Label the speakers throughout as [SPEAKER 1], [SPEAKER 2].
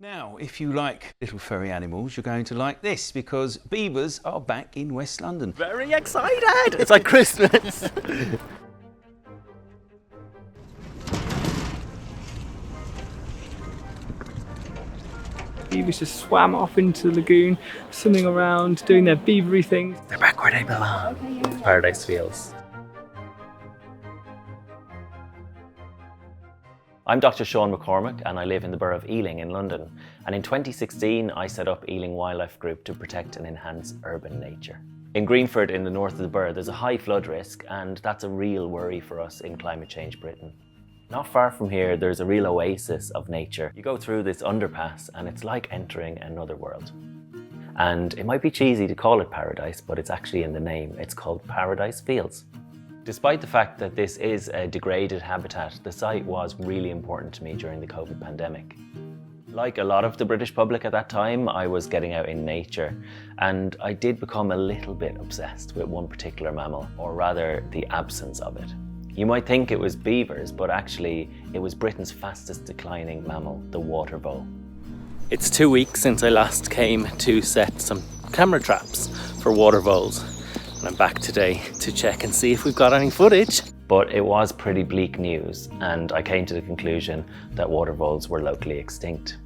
[SPEAKER 1] Now, if you like little furry animals, you're going to like this because beavers are back in West London.
[SPEAKER 2] Very excited! It's like Christmas!
[SPEAKER 3] Beavers just swam off into the lagoon, swimming around, doing their beavery things.
[SPEAKER 2] They're back where they belong. Paradise Fields. I'm Dr. Sean McCormick and I live in the borough of Ealing in London. And in 2016 I set up Ealing Wildlife Group to protect and enhance urban nature. In Greenford in the north of the borough there's a high flood risk, and that's a real worry for us in climate change Britain. Not far from here there's a real oasis of nature. You go through this underpass and it's like entering another world. And it might be cheesy to call it paradise, but it's actually in the name. It's called Paradise Fields. Despite the fact that this is a degraded habitat, the site was really important to me during the COVID pandemic. Like a lot of the British public at that time, I was getting out in nature, and I did become a little bit obsessed with one particular mammal, or rather the absence of it. You might think it was beavers, but actually it was Britain's fastest declining mammal, the water vole. It's 2 weeks since I last came to set some camera traps for water voles. And I'm back today to check and see if we've got any footage. But it was pretty bleak news, and I came to the conclusion that water voles were locally extinct.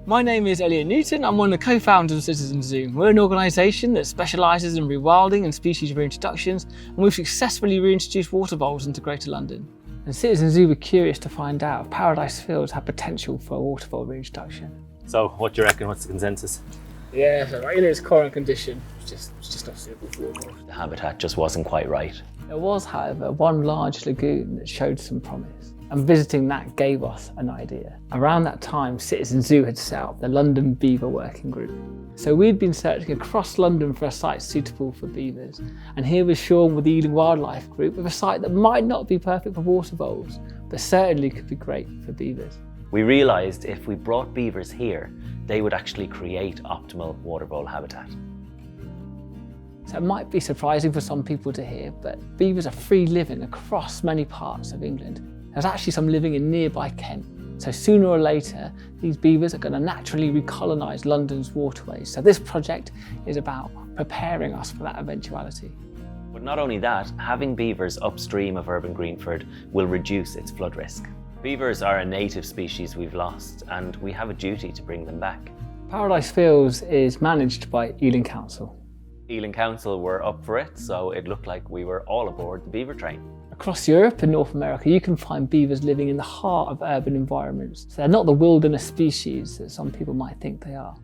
[SPEAKER 3] My name is Elliot Newton. I'm one of the co-founders of Citizen Zoo. We're an organisation that specialises in rewilding and species reintroductions, and we've successfully reintroduced water voles into Greater London. And Citizen Zoo were curious to find out if Paradise Fields had potential for a water vole reintroduction.
[SPEAKER 2] So what do you reckon? What's the consensus?
[SPEAKER 3] Yeah, so in its current condition, it's just not suitable for water voles.
[SPEAKER 2] The habitat just wasn't quite right.
[SPEAKER 3] There was, however, one large lagoon that showed some promise, and visiting that gave us an idea. Around that time, Citizen Zoo had set up the London Beaver Working Group. So we'd been searching across London for a site suitable for beavers, and here was Sean with the Ealing Wildlife Group with a site that might not be perfect for water voles, but certainly could be great for beavers.
[SPEAKER 2] We realised if we brought beavers here, they would actually create optimal water vole habitat.
[SPEAKER 3] So it might be surprising for some people to hear, but beavers are free living across many parts of England. There's actually some living in nearby Kent. So sooner or later, these beavers are going to naturally recolonise London's waterways. So this project is about preparing us for that eventuality.
[SPEAKER 2] But not only that, having beavers upstream of urban Greenford will reduce its flood risk. Beavers are a native species we've lost, and we have a duty to bring them back.
[SPEAKER 3] Paradise Fields is managed by Ealing Council.
[SPEAKER 2] Ealing Council were up for it, so it looked like we were all aboard the beaver train.
[SPEAKER 3] Across Europe and North America, you can find beavers living in the heart of urban environments. So they're not the wilderness species that some people might think they are.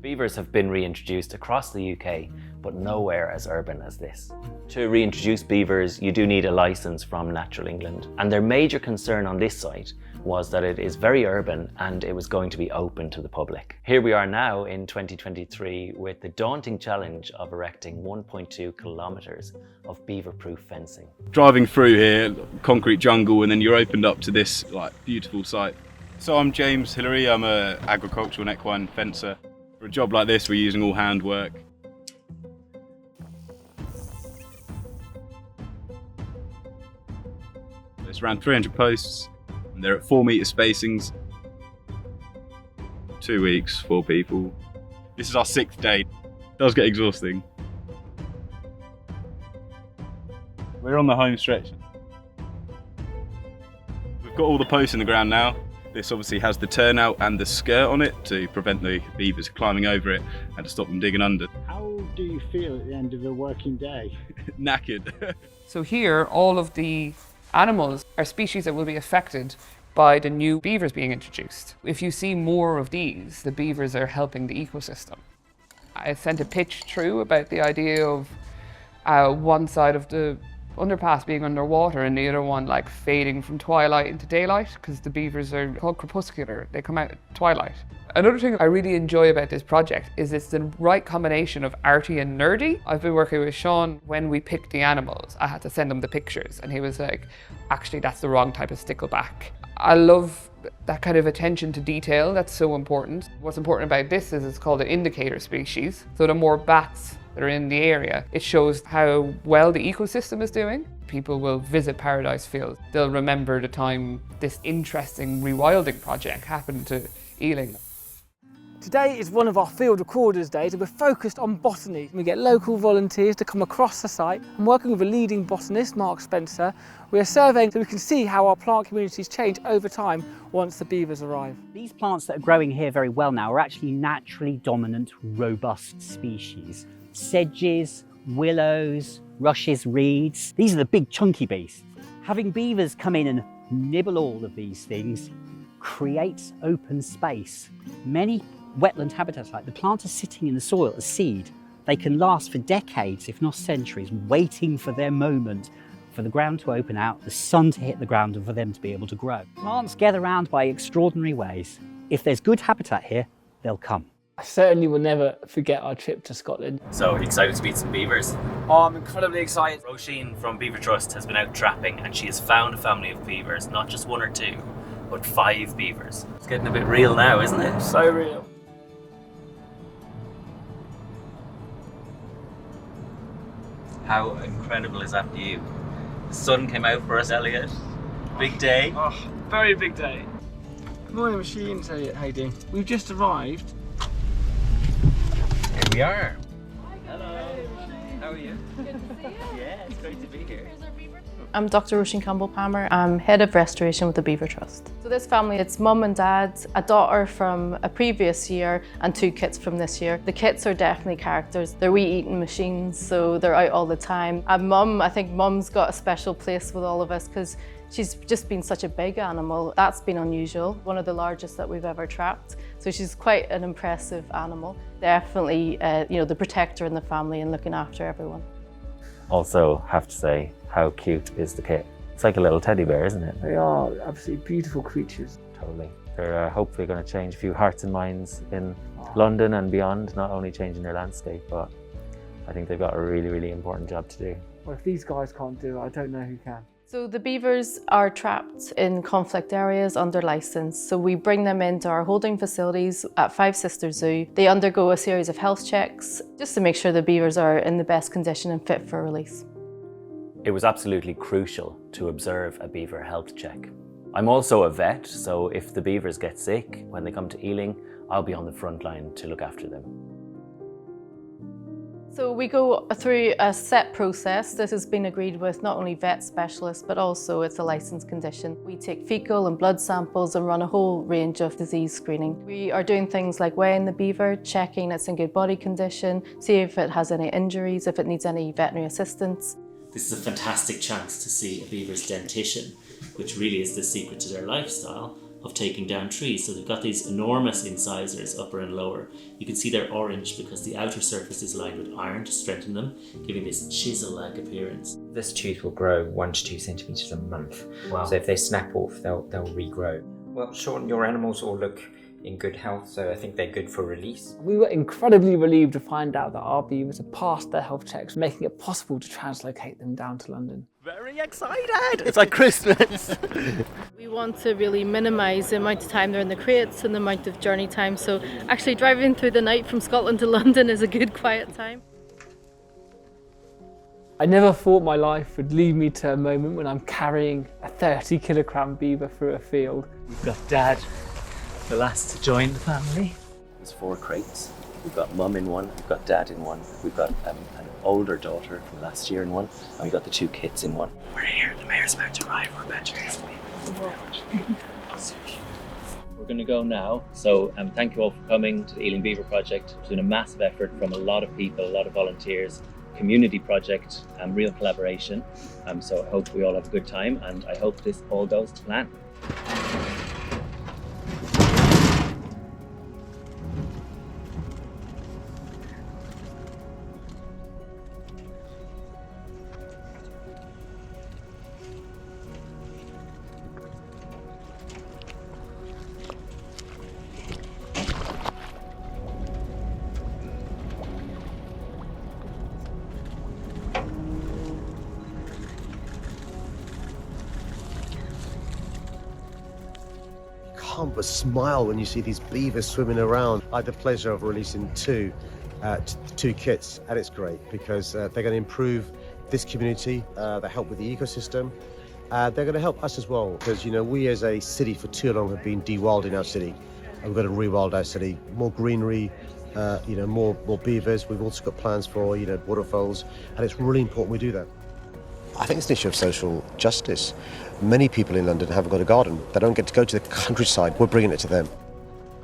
[SPEAKER 2] Beavers have been reintroduced across the UK, but nowhere as urban as this. To reintroduce beavers, you do need a licence from Natural England. And their major concern on this site was that it is very urban and it was going to be open to the public. Here we are now in 2023 with the daunting challenge of erecting 1.2 kilometres of beaver-proof fencing.
[SPEAKER 4] Driving through here, concrete jungle, and then you're opened up to this beautiful site. So I'm James Hillary, I'm an agricultural and equine fencer. For a job like this, we're using all handwork. It's around 300 posts, and they're at 4 metre spacings. 2 weeks, 4 people. This is our 6th day. It does get exhausting. We're on the home stretch. We've got all the posts in the ground now. This obviously has the turnout and the skirt on it to prevent the beavers climbing over it and to stop them digging under.
[SPEAKER 5] How do you feel at the end of a working day?
[SPEAKER 4] Knackered.
[SPEAKER 6] So here, all of the animals are species that will be affected by the new beavers being introduced. If you see more of these, the beavers are helping the ecosystem. I sent a pitch through about the idea of one side of the underpass being underwater and the other one like fading from twilight into daylight, because the beavers are called crepuscular, they come out at twilight. Another thing I really enjoy about this project is it's the right combination of arty and nerdy. I've been working with Sean. When we picked the animals, I had to send him the pictures and he was like, actually that's the wrong type of stickleback. I love that kind of attention to detail, that's so important. What's important about this is it's called an indicator species. So the more bats that are in the area. It shows how well the ecosystem is doing. People will visit Paradise Fields. They'll remember the time this interesting rewilding project happened to Ealing.
[SPEAKER 3] Today is one of our field recorders days and we're focused on botany. We get local volunteers to come across the site and working with a leading botanist, Mark Spencer, we are surveying so we can see how our plant communities change over time once the beavers arrive.
[SPEAKER 7] These plants that are growing here very well now are actually naturally dominant, robust species. Sedges, willows, rushes, reeds, these are the big chunky beasts. Having beavers come in and nibble all of these things creates open space. Many wetland habitats like the plant are sitting in the soil as seed. They can last for decades, if not centuries, waiting for their moment, for the ground to open out, the sun to hit the ground and for them to be able to grow. Plants get around by extraordinary ways. If there's good habitat here, they'll come.
[SPEAKER 3] I certainly will never forget our trip to Scotland.
[SPEAKER 2] So excited to meet some beavers.
[SPEAKER 3] Oh, I'm incredibly excited.
[SPEAKER 2] Roisin from Beaver Trust has been out trapping and she has found a family of beavers, not just 1 or 2, but 5 beavers. It's getting a bit real now, isn't it?
[SPEAKER 3] So real.
[SPEAKER 2] How incredible is that view? The sun came out for us, Elliot. Big day.
[SPEAKER 3] Oh, very big day. Good morning, machines. How you doing? We've just arrived.
[SPEAKER 2] Here we are. Hello. How are you? Good to see you. Yeah, it's great to be here.
[SPEAKER 8] I'm Dr. Roisin Campbell-Palmer. I'm Head of Restoration with the Beaver Trust. So this family, it's mum and dad, a daughter from a previous year and 2 kits from this year. The kits are definitely characters. They're wee-eating machines, so they're out all the time. And mum, I think mum's got a special place with all of us because she's just been such a big animal. That's been unusual, one of the largest that we've ever trapped. So she's quite an impressive animal. Definitely, the protector in the family and looking after everyone.
[SPEAKER 2] Also, have to say, how cute is the kit? It's like a little teddy bear, isn't it?
[SPEAKER 3] They are absolutely beautiful creatures.
[SPEAKER 2] Totally. They're hopefully going to change a few hearts and minds in London and beyond, not only changing their landscape, but I think they've got a really, really important job to do.
[SPEAKER 3] Well, if these guys can't do it, I don't know who can.
[SPEAKER 8] So the beavers are trapped in conflict areas under licence. So we bring them into our holding facilities at Five Sisters Zoo. They undergo a series of health checks just to make sure the beavers are in the best condition and fit for release.
[SPEAKER 2] It was absolutely crucial to observe a beaver health check. I'm also a vet, so if the beavers get sick when they come to Ealing, I'll be on the front line to look after them.
[SPEAKER 8] So we go through a set process. This has been agreed with not only vet specialists, but also it's a licensed condition. We take fecal and blood samples and run a whole range of disease screening. We are doing things like weighing the beaver, checking it's in good body condition, see if it has any injuries, if it needs any veterinary assistance.
[SPEAKER 9] This is a fantastic chance to see a beaver's dentition, which really is the secret to their lifestyle of taking down trees. So they've got these enormous incisors, upper and lower. You can see they're orange because the outer surface is lined with iron to strengthen them, giving this chisel-like appearance.
[SPEAKER 10] This tooth will grow 1 to 2 centimetres a month.
[SPEAKER 9] Wow.
[SPEAKER 10] So if they snap off, they'll regrow. Well, Sean, your animals all look in good health, so I think they're good for release.
[SPEAKER 3] We were incredibly relieved to find out that our beavers had passed their health checks, making it possible to translocate them down to London.
[SPEAKER 2] Very excited! It's like Christmas!
[SPEAKER 8] We want to really minimise the amount of time they're in the crates and the amount of journey time. So actually driving through the night from Scotland to London is a good quiet time.
[SPEAKER 3] I never thought my life would lead me to a moment when I'm carrying a 30-kilogram beaver through a field.
[SPEAKER 2] We've got Dad, the last to join the family. There's 4 crates. We've got Mum in one, we've got Dad in one, we've got an older daughter from last year in one, and we've got the 2 kids in one. We're here, the mayor's about to arrive, we're about to We're going to go now, so thank you all for coming to the Ealing Beaver Project. It's been a massive effort from a lot of people, a lot of volunteers, community project, real collaboration. So I hope we all have a good time, and I hope this all goes to plan.
[SPEAKER 11] Can't but smile when you see these beavers swimming around. I had the pleasure of releasing 2 2 kits, and it's great because they're going to improve this community, they help with the ecosystem. They're going to help us as well because, you know, we as a city for too long have been de-wilding our city, and we've got to rewild our city. More greenery, you know, more beavers. We've also got plans for, you know, waterfalls, and it's really important we do that. I think it's an issue of social justice. Many people in London haven't got a garden. They don't get to go to the countryside. We're bringing it to them.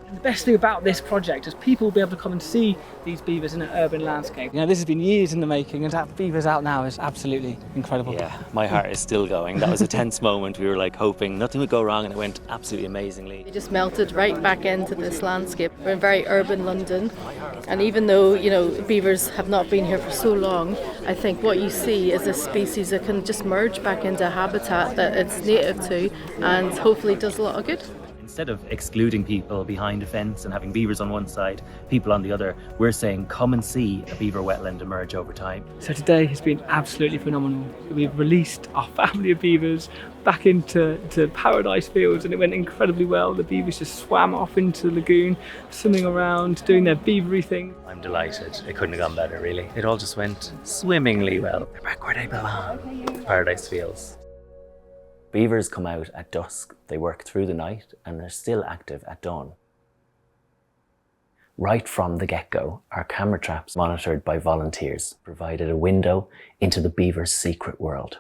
[SPEAKER 3] And the best thing about this project is people will be able to come and see these beavers in an urban landscape. You know, this has been years in the making, and to have beavers out now is absolutely incredible.
[SPEAKER 2] Yeah, my heart is still going. That was a tense moment. We were like hoping nothing would go wrong, and it went absolutely amazingly.
[SPEAKER 8] They just melted right back into this landscape. We're in very urban London, and even though, you know, beavers have not been here for so long, I think what you see is a species that can just merge back into a habitat that it's native to, and hopefully does a lot of good.
[SPEAKER 2] Instead of excluding people behind a fence and having beavers on one side, people on the other, we're saying come and see a beaver wetland emerge over time.
[SPEAKER 3] So today has been absolutely phenomenal. We've released our family of beavers back into Paradise Fields, and it went incredibly well. The beavers just swam off into the lagoon, swimming around, doing their beavery thing.
[SPEAKER 2] I'm delighted. It couldn't have gone better, really. It all just went swimmingly well. They're back where they belong, Paradise Fields. Beavers come out at dusk, they work through the night, and they're still active at dawn. Right from the get-go, our camera traps, monitored by volunteers, provided a window into the beaver's secret world.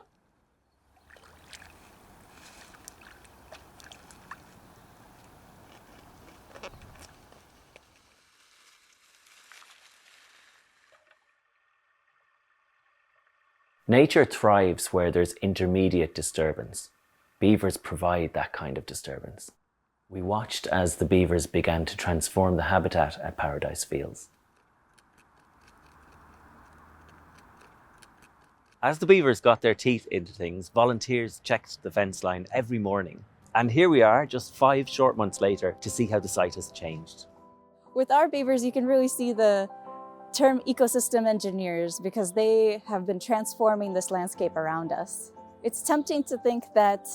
[SPEAKER 2] Nature thrives where there's intermediate disturbance. Beavers provide that kind of disturbance. We watched as the beavers began to transform the habitat at Paradise Fields. As the beavers got their teeth into things, volunteers checked the fence line every morning. And here we are, just 5 short months later, to see how the site has changed.
[SPEAKER 12] With our beavers, you can really see the term ecosystem engineers because they have been transforming this landscape around us. It's tempting to think that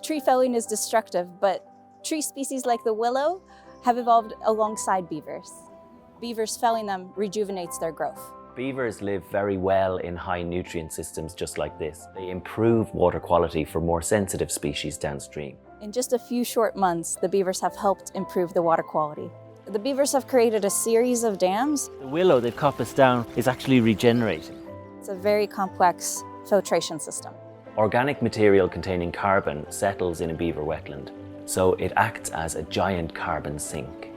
[SPEAKER 12] tree felling is destructive, but tree species like the willow have evolved alongside beavers. Beavers felling them rejuvenates their growth.
[SPEAKER 2] Beavers live very well in high nutrient systems just like this. They improve water quality for more sensitive species downstream.
[SPEAKER 12] In just a few short months, the beavers have helped improve the water quality. The beavers have created a series of dams.
[SPEAKER 2] The willow they've cut us down is actually regenerating.
[SPEAKER 12] It's a very complex filtration system.
[SPEAKER 2] Organic material containing carbon settles in a beaver wetland, so it acts as a giant carbon sink.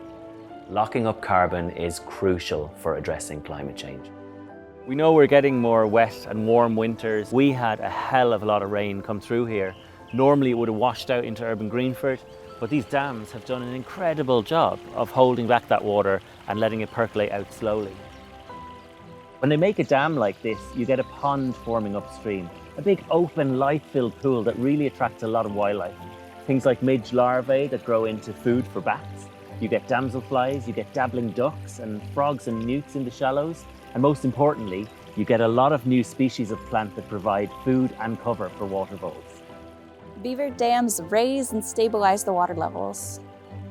[SPEAKER 2] Locking up carbon is crucial for addressing climate change. We know we're getting more wet and warm winters. We had a hell of a lot of rain come through here. Normally it would have washed out into urban Greenford, but these dams have done an incredible job of holding back that water and letting it percolate out slowly. When they make a dam like this, you get a pond forming upstream, a big open life-filled pool that really attracts a lot of wildlife. Things like midge larvae that grow into food for bats. You get damselflies, you get dabbling ducks and frogs and newts in the shallows. And most importantly, you get a lot of new species of plant that provide food and cover for water voles.
[SPEAKER 12] Beaver dams raise and stabilize the water levels.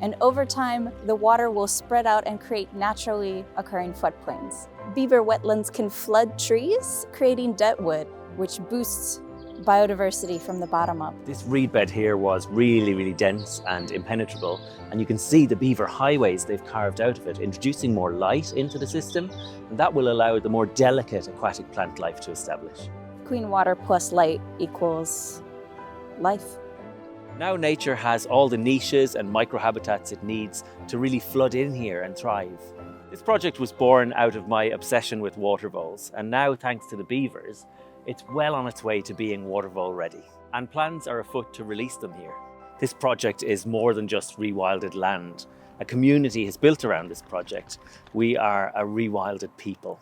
[SPEAKER 12] And over time, the water will spread out and create naturally occurring floodplains. Beaver wetlands can flood trees, creating deadwood, which boosts biodiversity from the bottom up.
[SPEAKER 2] This reed bed here was really dense and impenetrable, and you can see the beaver highways they've carved out of it, introducing more light into the system, and that will allow the more delicate aquatic plant life to establish.
[SPEAKER 12] Clean water plus light equals life.
[SPEAKER 2] Now nature has all the niches and microhabitats it needs to really flood in here and thrive. This project was born out of my obsession with water voles, and now thanks to the beavers, it's well on its way to being water vole ready, and plans are afoot to release them here. This project is more than just rewilded land. A community has built around this project. We are a rewilded people.